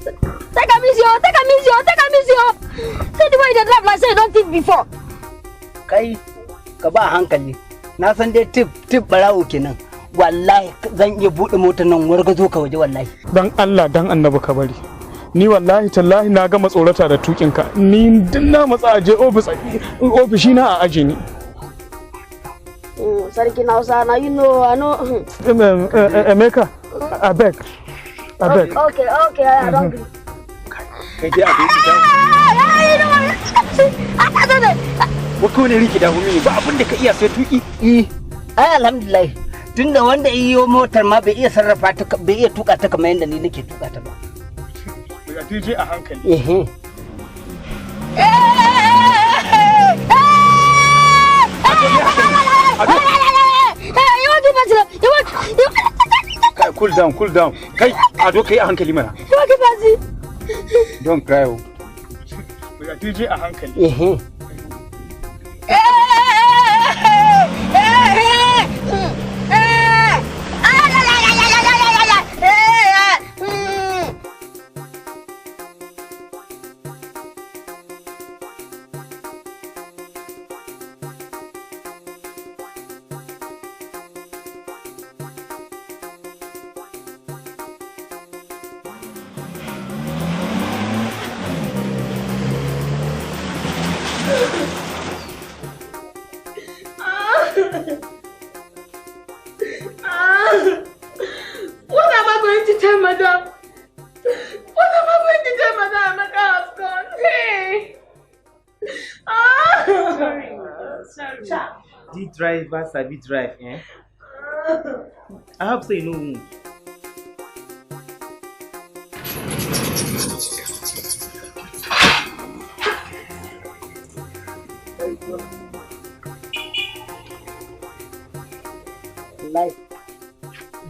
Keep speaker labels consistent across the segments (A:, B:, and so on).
A: Take a miss you. Say the way they drive like say you don't think before.
B: Kai ka ba hankali. Na san dai tip barawo kenan. Wallahi zan iya bude motar nan wargazo ka waje wallahi.
C: Dan Allah dan Annabi ka bari. Ni wallahi tallahi na ga matsorata da tukin ka. Ni din na matsa aje ofishi na a aje ni.
A: Sarki na Hausa na you know I know.
C: Emeka, I beg.
A: Okay, I don't agree.
B: Kai dai abin da. Wa ko ne riki da humi ba abin da ka iya sai tuki. Ai alhamdulillah. Tunda wanda iyo motar ma bai iya sarrafa ta bai iya tuka ta kamar yanda ni nake tuka ta ba.
C: Daga tije a hankali. Cool down. Kai, Ado kai a hankali mana. Don't cry. Daga tije a hankali.
D: What am I going to tell Madam? Amaka has gone. Hey! Sorry.
E: The driver sabi drive, eh? I hope so you know.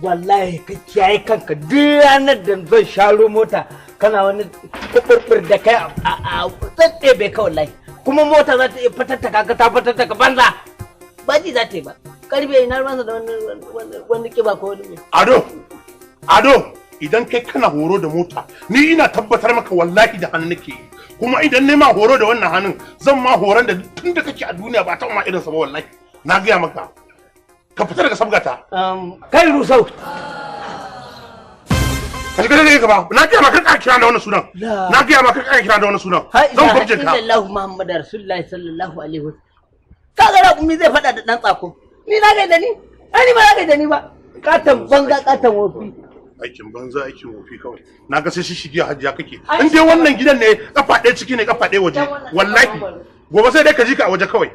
B: Wallahi ka kiyaye kanka duk ranar da zan sharo mota kana wani kuburbur da kai a tsadde bai ka wallahi kuma mota za ta iya fatattaka ka ta fatattaka banza ba ji za ta yi ba karbe ina ruwansa da wani kiba ko wani
F: ado idan kai kana horo da mota ni ina tabbatar maka wallahi da hannu nake yi kuma idan ne ma horo da wannan hannun zan ma horon da tun da kake a duniya ba ta ma irinsa ba wallahi na gaya maka ka fita daga sabgata
B: kai rusau
F: ka shiga daga gaba na gaya maka ka kira da wannan sunan zan gurje ka
B: Allahu Muhammadu Rasulullahi sallallahu alaihi wasallam kaga rabu mi zai fada da dan tsako ni na gaida ni ai ba na gaida ni ba katan banza katan wofi
F: aikin banza aikin wofi kawai na ga sai shige Hajiya kake in dai wannan gidan ne kafa ɗaya ciki ne kafa ɗaya waje wallahi gobe sai dai ka ji ka a waje kawai